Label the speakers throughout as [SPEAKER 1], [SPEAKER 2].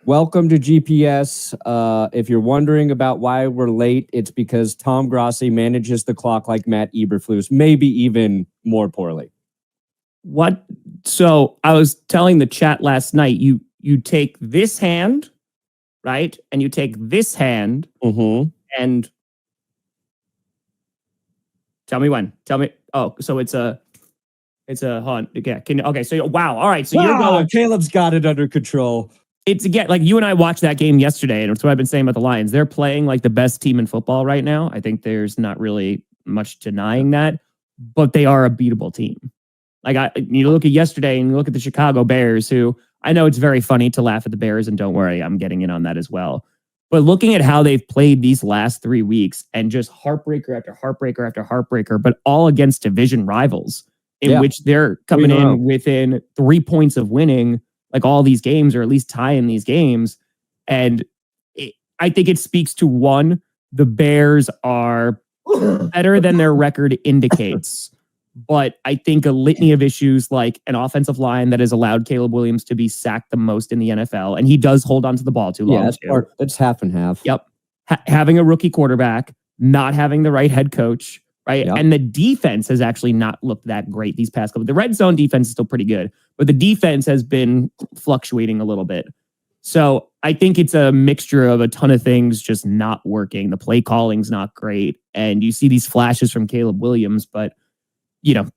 [SPEAKER 1] Welcome to GPS. If you're wondering about why we're late, it's because Tom Grossi manages the clock like Matt Eberflus, maybe even more poorly.
[SPEAKER 2] What? So I was telling the chat last night, you take this hand, right? And you take this hand and tell me when. Tell me. Oh, so it's a hunt. Yeah. Okay. So wow. All right. So you're going.
[SPEAKER 1] Caleb's got it under control.
[SPEAKER 2] It's again like you and I watched that game yesterday, and it's what I've been saying about the Lions. They're playing like the best team in football right now. I think there's not really much denying that, but they are a beatable team. Like you look at yesterday and you look at the Chicago Bears, who I know it's very funny to laugh at the Bears, and don't worry, I'm getting in on that as well. But looking at how they've played these last 3 weeks and just heartbreaker after heartbreaker after heartbreaker, but all against division rivals in which they're coming in within 3 points of winning like all these games, or at least tying these games. And I think it speaks to one, the Bears are better than their record indicates. But I think a litany of issues like an offensive line that has allowed Caleb Williams to be sacked the most in the NFL. And he does hold on to the ball too long.
[SPEAKER 1] Yeah, that's half and half.
[SPEAKER 2] Yep. Having a rookie quarterback, not having the right head coach, right? Yep. And the defense has actually not looked that great these past couple. The red zone defense is still pretty good, but the defense has been fluctuating a little bit. So I think it's a mixture of a ton of things just not working. The play calling's not great. And you see these flashes from Caleb Williams, but you know,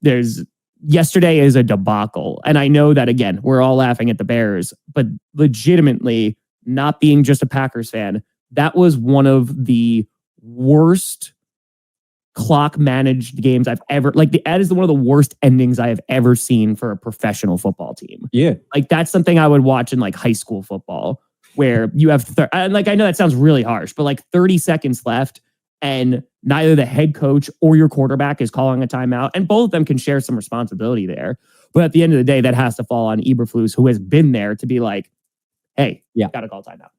[SPEAKER 2] yesterday is a debacle. And I know that, again, we're all laughing at the Bears, but legitimately, not being just a Packers fan, that was one of the worst clock managed games I've ever, that is one of the worst endings I have ever seen for a professional football team.
[SPEAKER 1] Yeah.
[SPEAKER 2] Like that's something I would watch in like high school football where you have, I know that sounds really harsh, but like 30 seconds left and neither the head coach or your quarterback is calling a timeout, and both of them can share some responsibility there. But at the end of the day, that has to fall on Eberflus, who has been there to be like, hey, got to call timeout.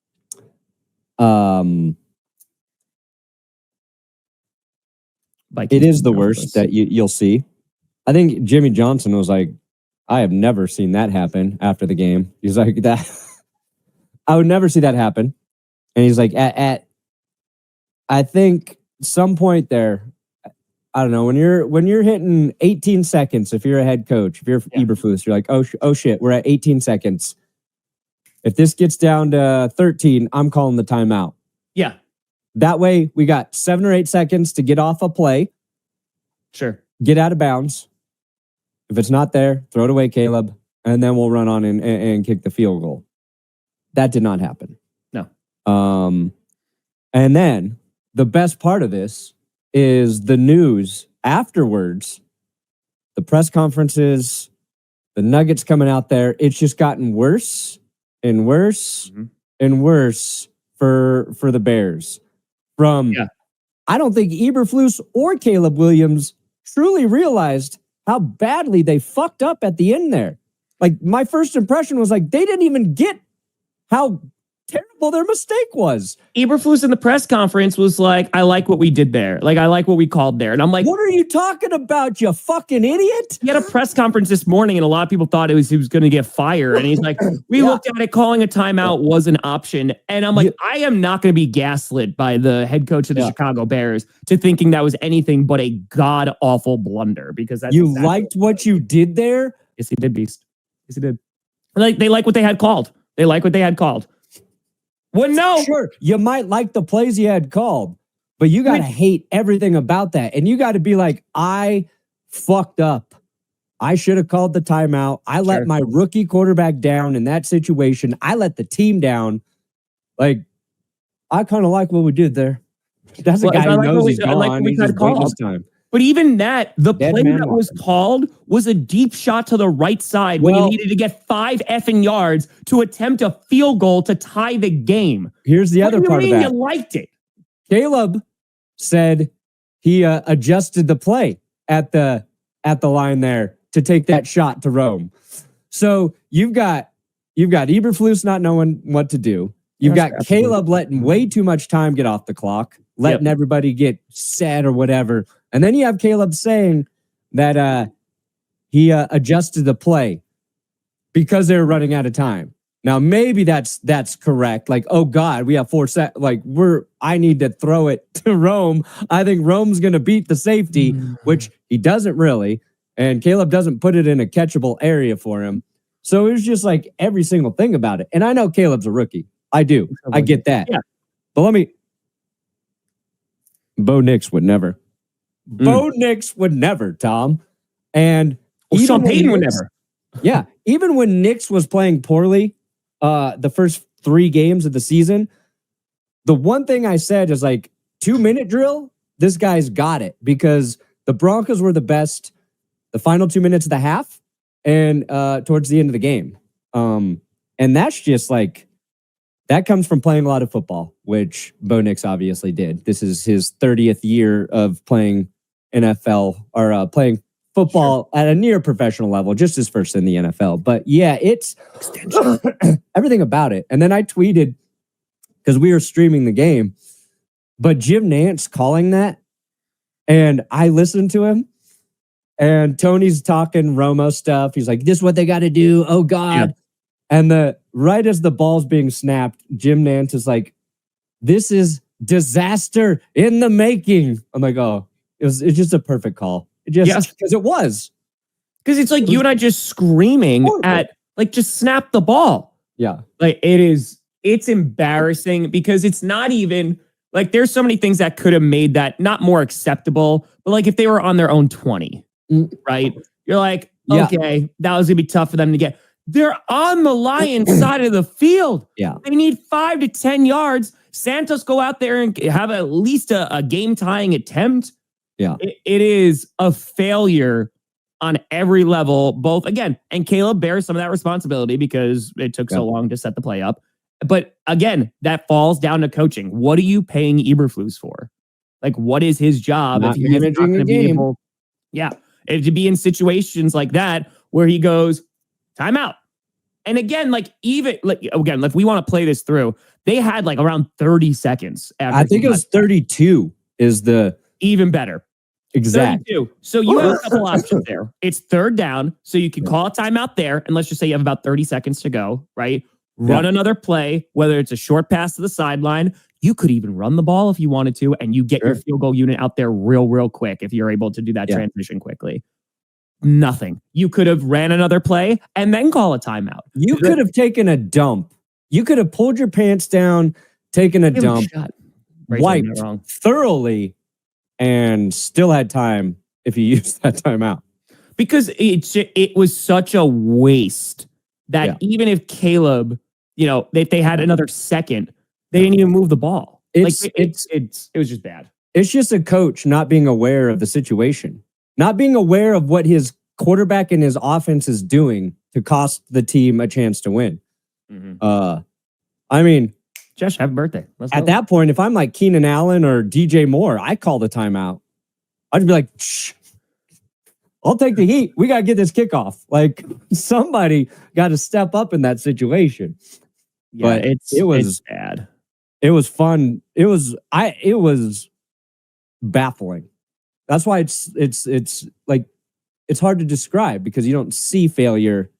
[SPEAKER 1] It is the worst that you'll see. I think Jimmy Johnson was like, I have never seen that happen after the game. He's like, that I would never see that happen. And he's like, I think some point there, I don't know, when you're hitting 18 seconds, if you're a head coach, if you're Eberflus, you're like, oh shit, we're at 18 seconds. If this gets down to 13, I'm calling the timeout.
[SPEAKER 2] Yeah.
[SPEAKER 1] That way, we got 7 or 8 seconds to get off a play.
[SPEAKER 2] Sure.
[SPEAKER 1] Get out of bounds. If it's not there, throw it away, Caleb, and then we'll run on and kick the field goal. That did not happen.
[SPEAKER 2] No.
[SPEAKER 1] And then the best part of this is the news afterwards, the press conferences, the nuggets coming out there. It's just gotten worse and worse and worse for the Bears. I don't think Eberflus or Caleb Williams truly realized how badly they fucked up at the end there. Like, my first impression was like, they didn't even get how terrible their mistake was.
[SPEAKER 2] Eberflus in the press conference was like, I like what we did there. Like, I like what we called there. And I'm like,
[SPEAKER 1] what are you talking about, you fucking idiot?
[SPEAKER 2] He had a press conference this morning and a lot of people thought he was going to get fired. And he's like, we looked at it, calling a timeout was an option. And I'm like, I am not going to be gaslit by the head coach of the Chicago Bears to thinking that was anything but a god-awful blunder, because that's
[SPEAKER 1] you liked what you did there?
[SPEAKER 2] Yes, he did, Beast. Yes, he did. Like, they like what they had called. They like what they had called. Well, no.
[SPEAKER 1] Sure, you might like the plays you had called, but you got to hate everything about that. And you got to be like, I fucked up. I should have called the timeout. I let my rookie quarterback down in that situation. I let the team down. Like, I kind of like what we did there. That's a guy who knows he's gone. He's just waiting his time.
[SPEAKER 2] But even that, the play that was called was a deep shot to the right side when you needed to get 5 effing yards to attempt a field goal to tie the game.
[SPEAKER 1] Here's the other part of that.
[SPEAKER 2] You liked it.
[SPEAKER 1] Caleb said he adjusted the play at the line there to take that shot to Rome. So you've got Eberflus not knowing what to do. You've got Caleb letting way too much time get off the clock, letting everybody get set or whatever. And then you have Caleb saying that he adjusted the play because they were running out of time. Now maybe that's correct. Like, oh God, we have 4 sec. Like I need to throw it to Rome. I think Rome's going to beat the safety, which he doesn't really. And Caleb doesn't put it in a catchable area for him. So it was just like every single thing about it. And I know Caleb's a rookie. I do. I get that.
[SPEAKER 2] Yeah.
[SPEAKER 1] But Bo Nix would never. Bo Nix would never, Tom. And
[SPEAKER 2] Sean Payton would never.
[SPEAKER 1] Yeah. Even when Nix was playing poorly the first 3 games of the season, the one thing I said is like 2-minute drill, this guy's got it because the Broncos were the best the final 2 minutes of the half and towards the end of the game. And that's just like, that comes from playing a lot of football, which Bo Nix obviously did. This is his 30th year of playing NFL or playing football at a near professional level, just his first in the NFL. But yeah, it's everything about it. And then I tweeted, because we were streaming the game, but Jim Nantz calling that, and I listened to him, and Tony's talking Romo stuff. He's like, this is what they got to do. Oh, God. Yeah. And right as the ball's being snapped, Jim Nantz is like, this is disaster in the making. I'm like, oh, it's just a perfect call. Because it was.
[SPEAKER 2] Because it's like you and I just screaming at, like, just snap the ball.
[SPEAKER 1] Yeah.
[SPEAKER 2] Like, it's embarrassing because it's not even, like, there's so many things that could have made that not more acceptable, but like if they were on their own 20, right? You're like, okay, that was going to be tough for them to get. They're on the Lions side of the field.
[SPEAKER 1] Yeah.
[SPEAKER 2] They need 5 to 10 yards. Santos go out there and have at least a game-tying attempt.
[SPEAKER 1] Yeah.
[SPEAKER 2] It is a failure on every level, both, again, and Caleb bears some of that responsibility because it took so long to set the play up. But again, that falls down to coaching. What are you paying Eberflus for? Like, what is his job?
[SPEAKER 1] Not
[SPEAKER 2] if he's
[SPEAKER 1] managing a game.
[SPEAKER 2] And to be in situations like that where he goes, timeout. And again, like if we want to play this through, they had like around 30 seconds.
[SPEAKER 1] I think it was 32 is the
[SPEAKER 2] even better.
[SPEAKER 1] Exactly.
[SPEAKER 2] 32. So you have a couple options there. It's 3rd down, so you can call a timeout there, and let's just say you have about 30 seconds to go, right? Run another play, whether it's a short pass to the sideline. You could even run the ball if you wanted to, and you get your field goal unit out there real quick if you're able to do that transition quickly. Nothing. You could have ran another play and then call a timeout.
[SPEAKER 1] You could have taken a dump. You could have pulled your pants down, taken a dump, wiped thoroughly, and still had time if you used that timeout.
[SPEAKER 2] Because it was such a waste that even if Caleb, if they had another second, they didn't even move the ball. It was just bad.
[SPEAKER 1] It's just a coach not being aware of the situation, not being aware of what his quarterback and his offense is doing to cost the team a chance to win. I mean,
[SPEAKER 2] Josh, happy birthday.
[SPEAKER 1] At that point, if I'm like Keenan Allen or DJ Moore, I call the timeout. I'd be like, shh, I'll take the heat. We got to get this kickoff. Like, somebody got to step up in that situation.
[SPEAKER 2] Yeah,
[SPEAKER 1] but
[SPEAKER 2] it was bad.
[SPEAKER 1] It was fun. It was baffling. That's why it's like, it's hard to describe because you don't see failure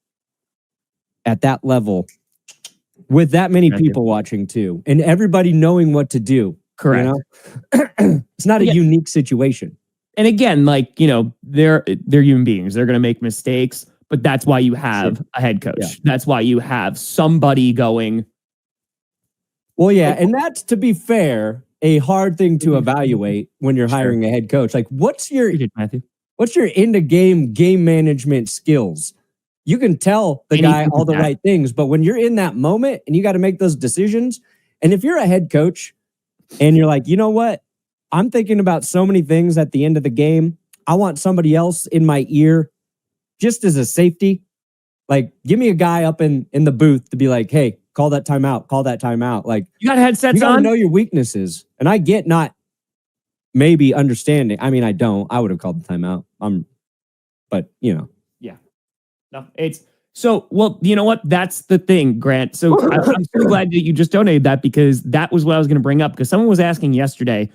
[SPEAKER 1] at that level with that many people watching too, and everybody knowing what to do.
[SPEAKER 2] Correct.
[SPEAKER 1] It's not a unique situation.
[SPEAKER 2] And again, like, they're human beings. They're going to make mistakes, but that's why you have a head coach. Yeah. That's why you have somebody going.
[SPEAKER 1] Well, yeah. And that's, to be fair, a hard thing to evaluate when you're hiring a head coach. Like, what's your game management skills? You can tell the guy all the right things, but when you're in that moment and you got to make those decisions, and if you're a head coach and you're like, you know what? I'm thinking about so many things at the end of the game. I want somebody else in my ear just as a safety. Like, give me a guy up in the booth to be like, hey, call that timeout, call that timeout. Like,
[SPEAKER 2] you got headsets on?
[SPEAKER 1] You got to know your weaknesses. And I get not maybe understanding. I mean, I don't. I would have called the timeout. But.
[SPEAKER 2] Yeah. No, well, you know what? That's the thing, Grant. So I'm so glad that you just donated that because that was what I was going to bring up because someone was asking yesterday,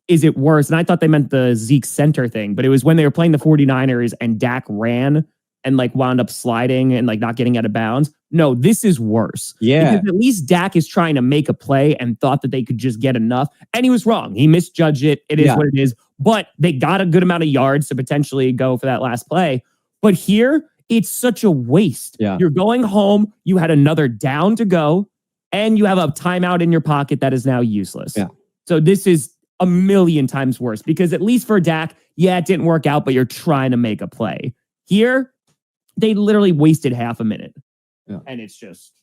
[SPEAKER 2] is it worse? And I thought they meant the Zeke center thing, but it was when they were playing the 49ers and Dak ran and like wound up sliding and like not getting out of bounds. No, this is worse.
[SPEAKER 1] Yeah.
[SPEAKER 2] Because at least Dak is trying to make a play and thought that they could just get enough. And he was wrong. He misjudged it. It is what it is. But they got a good amount of yards to potentially go for that last play. But here, it's such a waste.
[SPEAKER 1] Yeah.
[SPEAKER 2] You're going home. You had another down to go. And you have a timeout in your pocket that is now useless.
[SPEAKER 1] Yeah.
[SPEAKER 2] So this is a million times worse. Because at least for Dak, yeah, it didn't work out, but you're trying to make a play. Here, they literally wasted half a minute.
[SPEAKER 1] Yeah.
[SPEAKER 2] And it's just